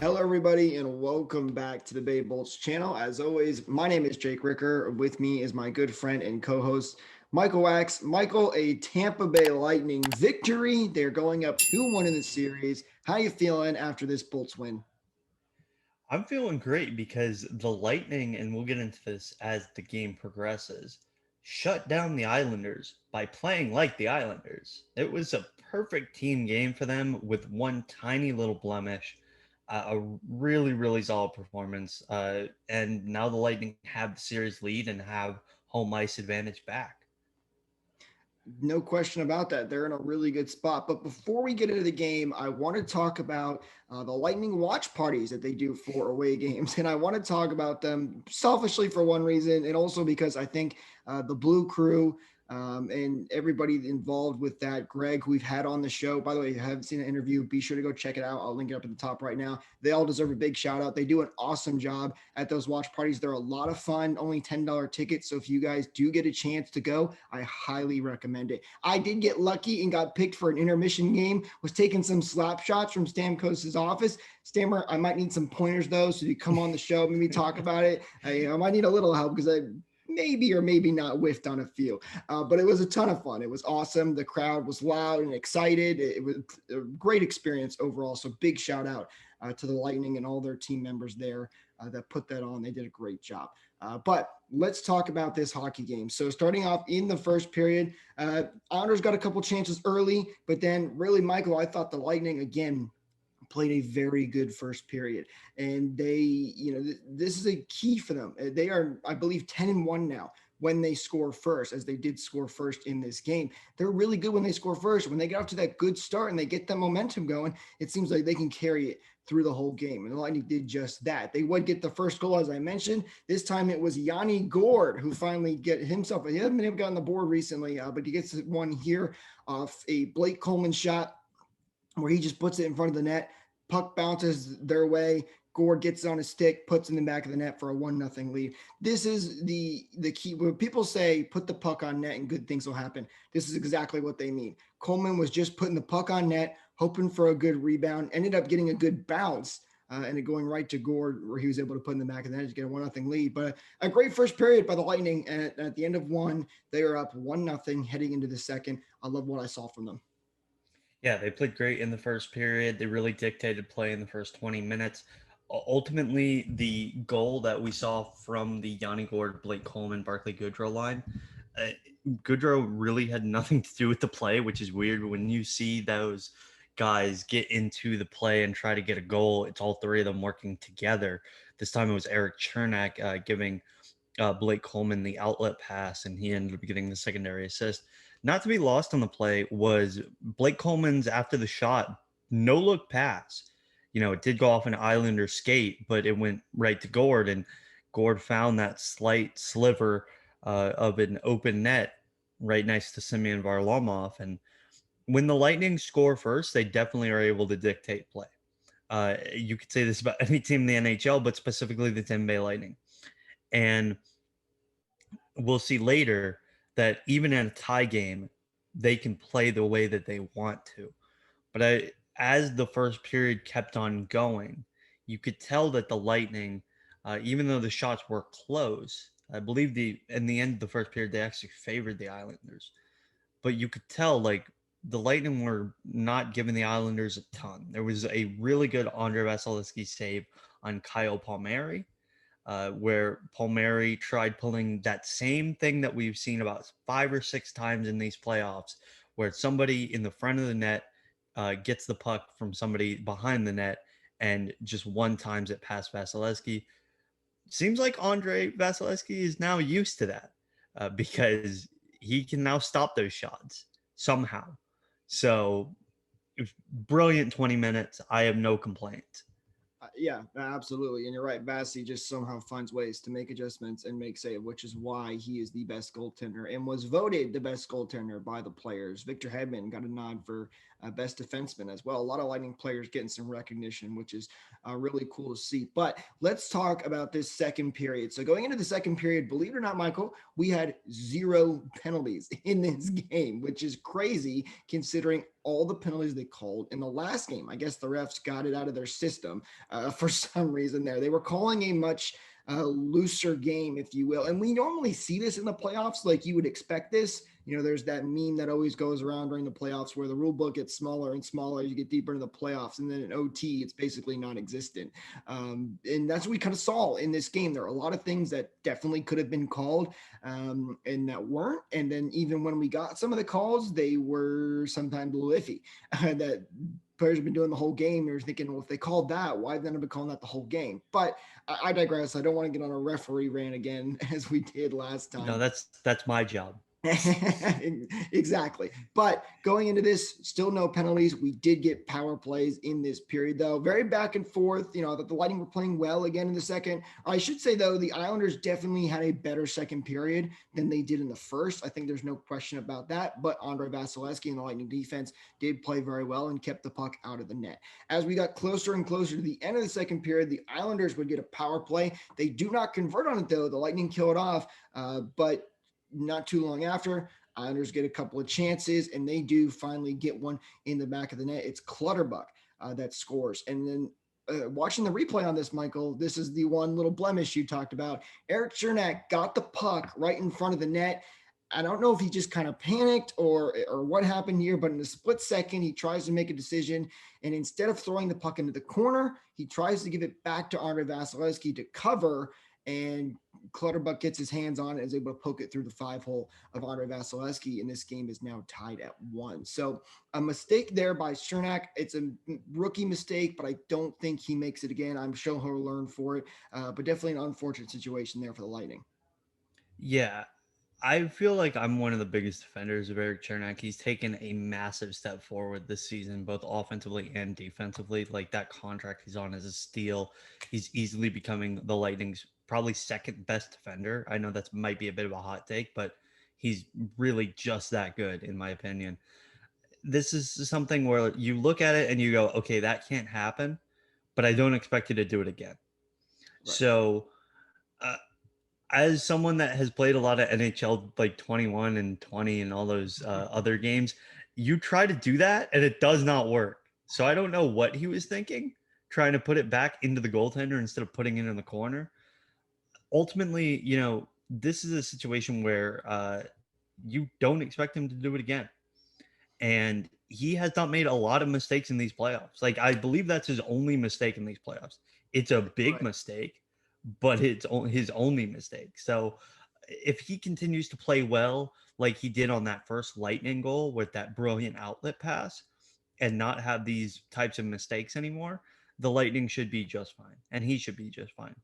Hello, everybody, and welcome back to the Bay Bolts channel. As always, my name is Jake Ricker. With me is my good friend and co-host, Michael Wax. Michael, a Tampa Bay Lightning victory. They're going up 2-1 in the series. How you feeling after this Bolts win? I'm feeling great because the Lightning, and we'll get into this as the game progresses, shut down the Islanders by playing like the Islanders. It was a perfect team game for them with one tiny little blemish, a really, really solid performance. And now the Lightning have the series lead and have home ice advantage back. No question about that. They're in a really good spot. But before we get into the game, I want to talk about the Lightning watch parties that they do for away games. And I want to talk about them selfishly for one reason, and also because I think the Blue Crew and everybody involved with that, Greg, who we've had on the show. By the way, if you haven't seen the interview, be sure to go check it out. I'll link it up at the top right now. They all deserve a big shout out. They do an awesome job at those watch parties. They're a lot of fun, only $10 tickets. So if you guys do get a chance to go, I highly recommend it. I did get lucky and got picked for an intermission game, was taking some slap shots from Stamkos's office. Stammer, I might need some pointers though. So you come on the show, maybe talk about it. I might need a little help because I maybe or maybe not whiffed on a few. But it was a ton of fun. It was awesome. The crowd was loud and excited. It was a great experience overall. So big shout out to the Lightning and all their team members there that put that on. They did a great job. But let's talk about this hockey game. So starting off in the first period, Honors got a couple chances early, but then really, Michael, I thought the Lightning again played a very good first period, and this is a key for them. They are, I believe, 10-1 now when they score first, as they did score first in this game. They're really good when they score first. When they get off to that good start and they get that momentum going, it seems like they can carry it through the whole game. And the Lightning did just that. They would get the first goal, as I mentioned. This time it was Yanni Gord who finally get himself. He hasn't been able to get on the board recently, but he gets one here off a Blake Coleman shot where he just puts it in front of the net. Puck bounces their way. Gord gets it on his stick, puts it in the back of the net for a 1-0 lead. This is the key. When people say put the puck on net and good things will happen, this is exactly what they mean. Coleman was just putting the puck on net, hoping for a good rebound, ended up getting a good bounce, and it going right to Gord, where he was able to put in the back of the net to get a 1-0 lead. But a great first period by the Lightning. And at the end of one, they are up 1-0 heading into the second. I love what I saw from them. Yeah, they played great in the first period. They really dictated play in the first 20 minutes. Ultimately, the goal that we saw from the Yanni Gord, Blake Coleman, Barclay Goodrow line, uh, Goodrow really had nothing to do with the play, which is weird. When you see those guys get into the play and try to get a goal, it's all three of them working together. This time it was Eric Chernak giving Blake Coleman the outlet pass, and he ended up getting the secondary assist. Not to be lost on the play was Blake Coleman's after the shot, no look pass. You know, it did go off an Islander skate, but it went right to Gord, and Gord found that slight sliver of an open net right next to Simeon Varlamov. And when the Lightning score first, they definitely are able to dictate play. You could say this about any team in the NHL, but specifically the Tampa Bay Lightning. And we'll see later that even in a tie game, they can play the way that they want to. But as the first period kept on going, you could tell that the Lightning, even though the shots were close, I believe the in the end of the first period they actually favored the Islanders. But you could tell like the Lightning were not giving the Islanders a ton. There was a really good Andre Vasilevsky save on Kyle Palmieri, where Palmieri tried pulling that same thing that we've seen about 5 or 6 times in these playoffs, where somebody in the front of the net gets the puck from somebody behind the net and just one times it past Vasilevsky. Seems like Andre Vasilevsky is now used to that because he can now stop those shots somehow. So, brilliant 20 minutes. I have no complaints. Yeah, absolutely. And you're right. Bassi just somehow finds ways to make adjustments and make save, which is why he is the best goaltender and was voted the best goaltender by the players. Victor Hedman got a nod for best defenseman as well. A lot of Lightning players getting some recognition, which is really cool to see. But let's talk about this second period. So going into the second period, believe it or not, Michael, we had 0 penalties in this game, which is crazy considering all the penalties they called in the last game. I guess the refs got it out of their system for some reason there. They were calling a much looser game, if you will. And we normally see this in the playoffs, like you would expect this. There's that meme that always goes around during the playoffs where the rule book gets smaller and smaller as you get deeper into the playoffs. And then in OT, it's basically non existent. And that's what we kind of saw in this game. There are a lot of things that definitely could have been called and that weren't. And then even when we got some of the calls, they were sometimes a little iffy. That players have been doing the whole game. They're thinking, well, if they called that, why then have been calling that the whole game? But I digress. I don't want to get on a referee rant again as we did last No, time. that's my job. Exactly. But going into this, still no penalties. We did get power plays in this period, though. Very back and forth. That the Lightning were playing well again in the second. I should say, though, the Islanders definitely had a better second period than they did in the first. I think there's no question about that. But Andre Vasilevsky and the Lightning defense did play very well and kept the puck out of the net. As we got closer and closer to the end of the second period, the Islanders would get a power play. They do not convert on it, though. The Lightning kill it off. But not too long after, Islanders get a couple of chances, and they do finally get one in the back of the net. It's Clutterbuck that scores. And then watching the replay on this, Michael, this is the one little blemish you talked about. Erik Cernak got the puck right in front of the net. I don't know if he just kind of panicked or what happened here, but in a split second, he tries to make a decision. And instead of throwing the puck into the corner, he tries to give it back to Andre Vasilevsky to cover. And Clutterbuck gets his hands on it and is able to poke it through the 5-hole of Andre Vasilevsky, and this game is now tied at 1. So a mistake there by Cernak. It's a rookie mistake, but I don't think he makes it again. I'm sure he'll learn for it, but definitely an unfortunate situation there for the Lightning. Yeah, I feel like I'm one of the biggest defenders of Eric Chernak. He's taken a massive step forward this season, both offensively and defensively. Like that contract he's on is a steal. He's easily becoming the Lightning's probably second best defender. I know that might be a bit of a hot take, but he's really just that good, in my opinion. This is something where you look at it and you go, okay, that can't happen, but I don't expect you to do it again. Right. So, as someone that has played a lot of NHL like 21 and 20 and all those other games, you try to do that and it does not work. So I don't know what he was thinking, trying to put it back into the goaltender instead of putting it in the corner. Ultimately, this is a situation where you don't expect him to do it again. And he has not made a lot of mistakes in these playoffs. Like, I believe that's his only mistake in these playoffs. It's a big Right. mistake, but it's his only mistake. So if he continues to play well, like he did on that first Lightning goal with that brilliant outlet pass, and not have these types of mistakes anymore, the Lightning should be just fine, and he should be just fine.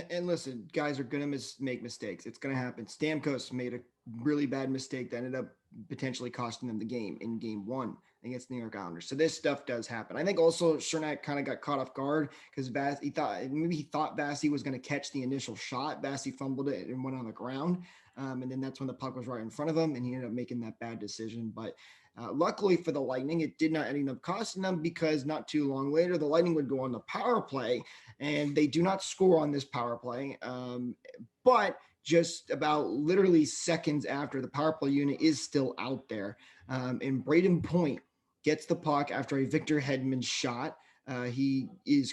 And listen, guys are going to make mistakes. It's going to happen. Stamkos made a really bad mistake that ended up potentially costing them the game in game 1 against the New York Islanders. So this stuff does happen. I think also Cernak kind of got caught off guard because he thought Vasi was going to catch the initial shot. Vasi fumbled it and went on the ground. And then that's when the puck was right in front of him and he ended up making that bad decision. But luckily for the Lightning, it did not end up costing them because not too long later, the Lightning would go on the power play, and they do not score on this power play. But just about literally seconds after, the power play unit is still out there. And Braden Point gets the puck after a Victor Hedman shot. He is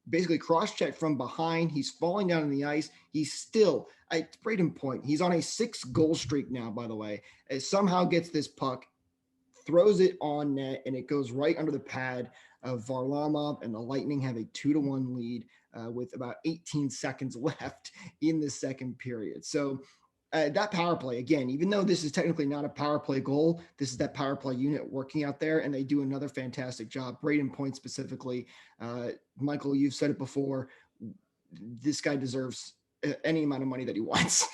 basically cross-checked from behind. He's falling down on the ice. He's still at Braden Point. He's on a 6-goal streak now, by the way. Somehow gets this puck, throws it on net, and it goes right under the pad of Varlamov, and the Lightning have a 2-1 lead with about 18 seconds left in the second period. So that power play, again, even though this is technically not a power play goal, this is that power play unit working out there, and they do another fantastic job. Braden Point specifically. Michael, you've said it before. This guy deserves any amount of money that he wants.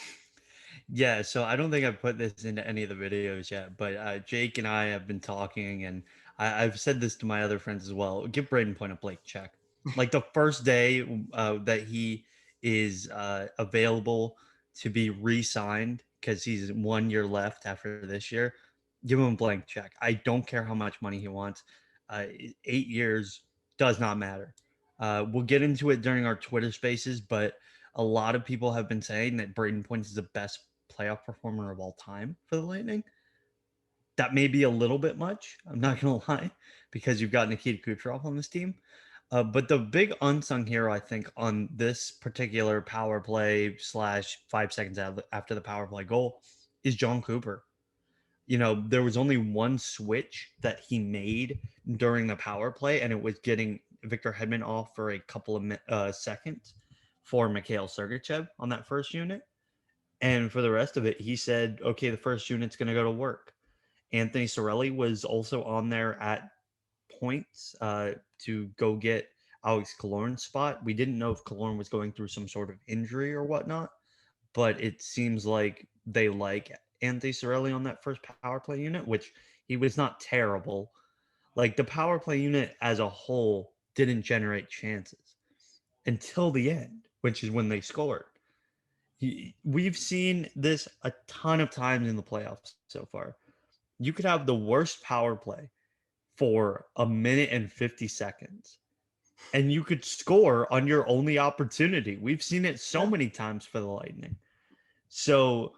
Yeah, so I don't think I've put this into any of the videos yet, but Jake and I have been talking, and I've said this to my other friends as well. Give Braden Point a Blake check. Like the first day that he is available to be re-signed because he's 1 year left after this year, give him a blank check. I don't care how much money he wants. 8 years does not matter. We'll get into it during our Twitter spaces, but a lot of people have been saying that Braden Point is the best playoff performer of all time for the Lightning. That may be a little bit much. I'm not going to lie, because you've got Nikita Kucherov on this team. But the big unsung hero, I think, on this particular power play slash 5 seconds after the power play goal is John Cooper. There was only one switch that he made during the power play, and it was getting Victor Hedman off for a couple of seconds for Mikhail Sergachev on that first unit. And for the rest of it, he said, okay, the first unit's going to go to work. Anthony Sorelli was also on there at points to go get Alex Killorn's spot. We didn't know if Killorn was going through some sort of injury or whatnot, but it seems like they like Anthony Sorelli on that first power play unit, which he was not terrible. Like the power play unit as a whole didn't generate chances until the end, which is when they scored. We've seen this a ton of times in the playoffs so far. You could have the worst power play for a minute and 50 seconds, and you could score on your only opportunity. We've seen it so Yeah. many times for the Lightning. So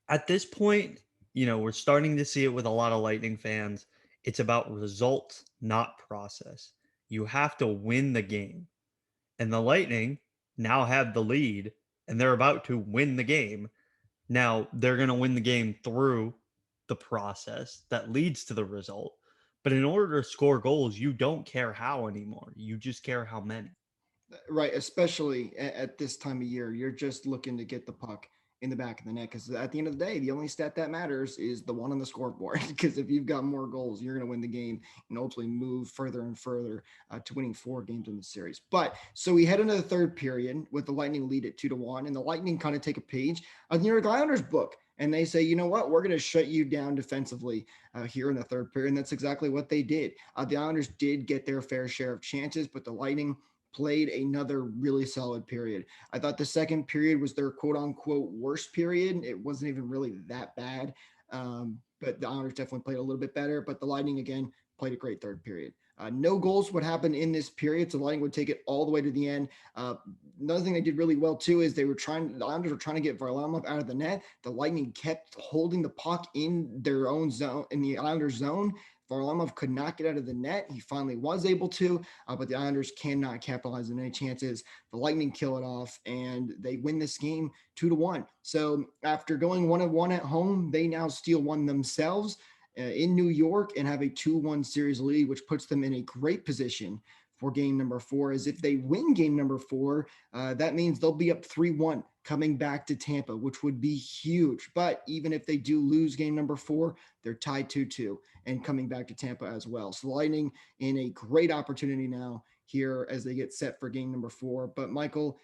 at this point, we're starting to see it with a lot of Lightning fans. It's about results, not process. You have to win the game. And the Lightning now have the lead, and they're about to win the game. Now, they're going to win the game through the process that leads to the result. But in order to score goals, you don't care how anymore. You just care how many. Right, especially at this time of year, you're just looking to get the puck in the back of the net because at the end of the day, the only stat that matters is the one on the scoreboard. Because if you've got more goals, you're going to win the game and ultimately move further and further to winning 4 games in the series. But so we head into the third period with the Lightning lead at 2-1, and the Lightning kind of take a page of the New York Islanders book. And they say, you know what, we're going to shut you down defensively here in the third period. And that's exactly what they did. The Islanders did get their fair share of chances, but the Lightning played another really solid period. I thought the second period was their quote unquote worst period. It wasn't even really that bad. But the Islanders definitely played a little bit better. But the Lightning, again, played a great third period. No goals would happen in this period, so the Lightning would take it all the way to the end. Another thing they did really well too is the Islanders were trying to get Varlamov out of the net. The Lightning kept holding the puck in their own zone, in the Islanders zone. Varlamov could not get out of the net. He finally was able to, but the Islanders cannot capitalize on any chances. The Lightning kill it off, and they win this game 2-1. So after going 1-1 at home, they now steal one themselves in New York and have a 2-1 series lead, which puts them in a great position for game number 4. As if they win game number 4, that means they'll be up 3-1 coming back to Tampa, which would be huge. But even if they do lose game number 4, they're tied 2-2 and coming back to Tampa as well. So the Lightning in a great opportunity now here as they get set for game number 4. But Michael,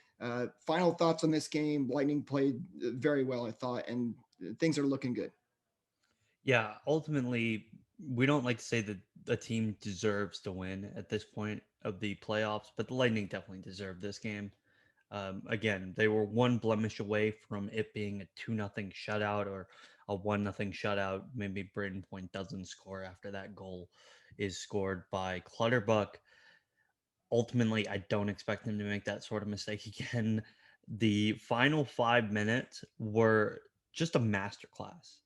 final thoughts on this game. Lightning played very well, I thought, and things are looking good. Yeah, ultimately, we don't like to say that a team deserves to win at this point of the playoffs, but the Lightning definitely deserved this game. Again, they were one blemish away from it being a 2-0 shutout or a 1-0 shutout. Maybe Braden Point doesn't score after that goal is scored by Clutterbuck. Ultimately, I don't expect him to make that sort of mistake again. The final 5 minutes were just a masterclass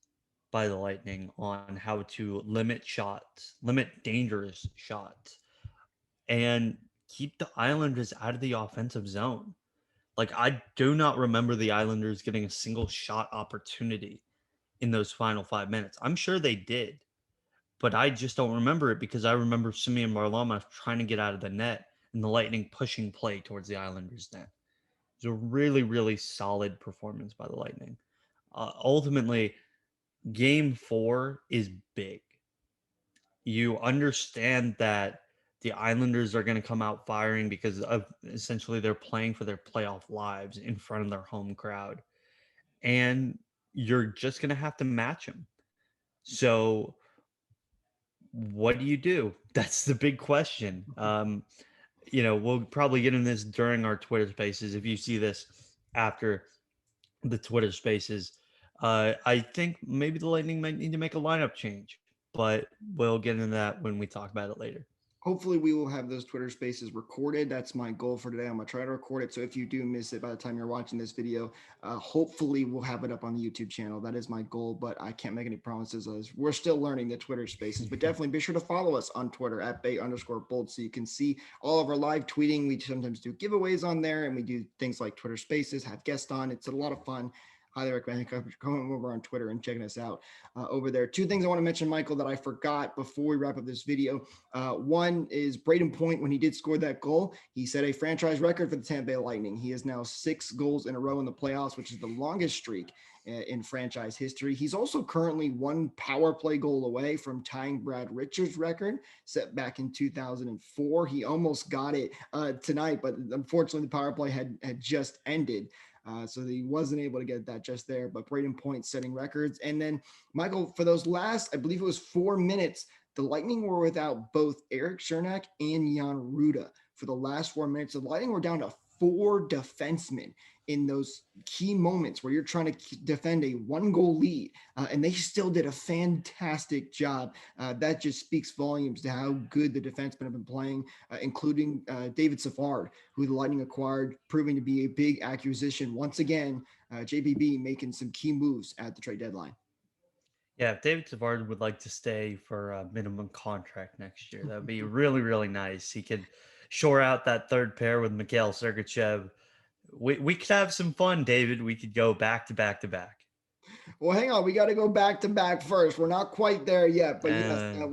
by the Lightning on how to limit shots, limit dangerous shots, and keep the Islanders out of the offensive zone. Like, I do not remember the Islanders getting a single shot opportunity in those final 5 minutes. I'm sure they did, but I just don't remember it because I remember Simeon Varlamov trying to get out of the net and the Lightning pushing play towards the Islanders' net. It was a really, really solid performance by the Lightning. Ultimately, game 4 is big. You understand that the Islanders are going to come out firing because of essentially they're playing for their playoff lives in front of their home crowd. And you're just going to have to match them. So, what do you do? That's the big question. We'll probably get in this during our Twitter spaces. If you see this after the Twitter spaces, I think maybe the Lightning might need to make a lineup change, but we'll get into that when we talk about it later. Hopefully we will have those Twitter spaces recorded. That's my goal for today. I'm gonna try to record it. So if you do miss it by the time you're watching this video, hopefully we'll have it up on the YouTube channel. That is my goal, but I can't make any promises as we're still learning the Twitter spaces. But definitely be sure to follow us on Twitter at Bay_bold so you can see all of our live tweeting. We sometimes do giveaways on there and we do things like Twitter spaces, have guests on. It's a lot of fun. Highly recommend coming over on Twitter and checking us out over there. Two things I want to mention, Michael, that I forgot before we wrap up this video. One is Braden Point, when he did score that goal, he set a franchise record for the Tampa Bay Lightning. He has now 6 goals in a row in the playoffs, which is the longest streak in franchise history. He's also currently one power play goal away from tying Brad Richards' record set back in 2004. He almost got it tonight, but unfortunately the power play had just ended. So he wasn't able to get that just there, but Braden Point setting records. And then Michael, for those last, I believe it was 4 minutes, the Lightning were without both Eric Chernak and Jan Ruda for the last 4 minutes. The Lightning were down to 4 defensemen in those key moments where you're trying to defend a 1 goal lead, and they still did a fantastic job. That just speaks volumes to how good the defensemen have been playing, including David Savard, who the Lightning acquired, proving to be a big acquisition. Once again, JBB making some key moves at the trade deadline. Yeah, if David Savard would like to stay for a minimum contract next year, that would be really, really nice. He could shore out that third pair with Mikhail Sergachev. We could have some fun, David. We could go back to back to back. Well, hang on. We got to go back to back first. We're not quite there yet, but yes, Uh, that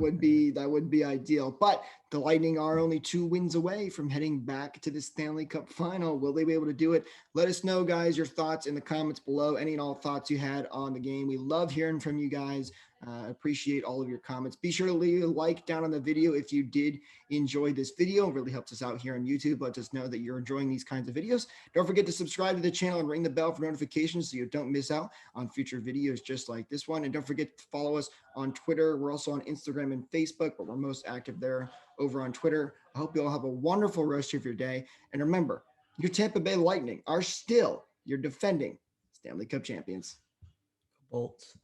would be ideal. But the Lightning are only 2 wins away from heading back to the Stanley Cup final. Will they be able to do it? Let us know, guys, your thoughts in the comments below. Any and all thoughts you had on the game. We love hearing from you guys. Appreciate all of your comments. Be sure to leave a like down on the video if you did enjoy this video. It really helps us out here on YouTube. Let us know that you're enjoying these kinds of videos. Don't forget to subscribe to the channel and ring the bell for notifications so you don't miss out on future videos just like this one. And don't forget to follow us on Twitter. We're also on Instagram and Facebook, but we're most active there over on Twitter. I hope you all have a wonderful rest of your day. And remember, your Tampa Bay Lightning are still your defending Stanley Cup champions. Bolts.